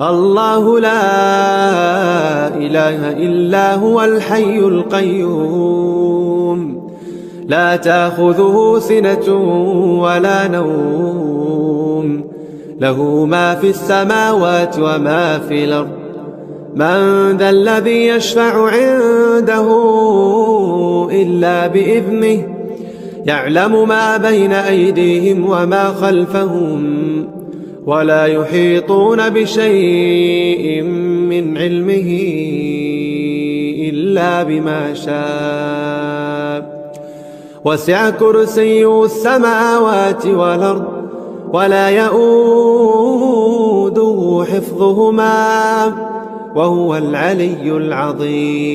الله لا إله إلا هو الحي القيوم لا تأخذه سنة ولا نوم له ما في السماوات وما في الأرض من ذا الذي يشفع عنده إلا بإذنه يعلم ما بين أيديهم وما خلفهم ولا يحيطون بشيء من علمه إلا بما شاء وسع كرسيه السماوات والأرض ولا يؤوده حفظهما وهو العلي العظيم.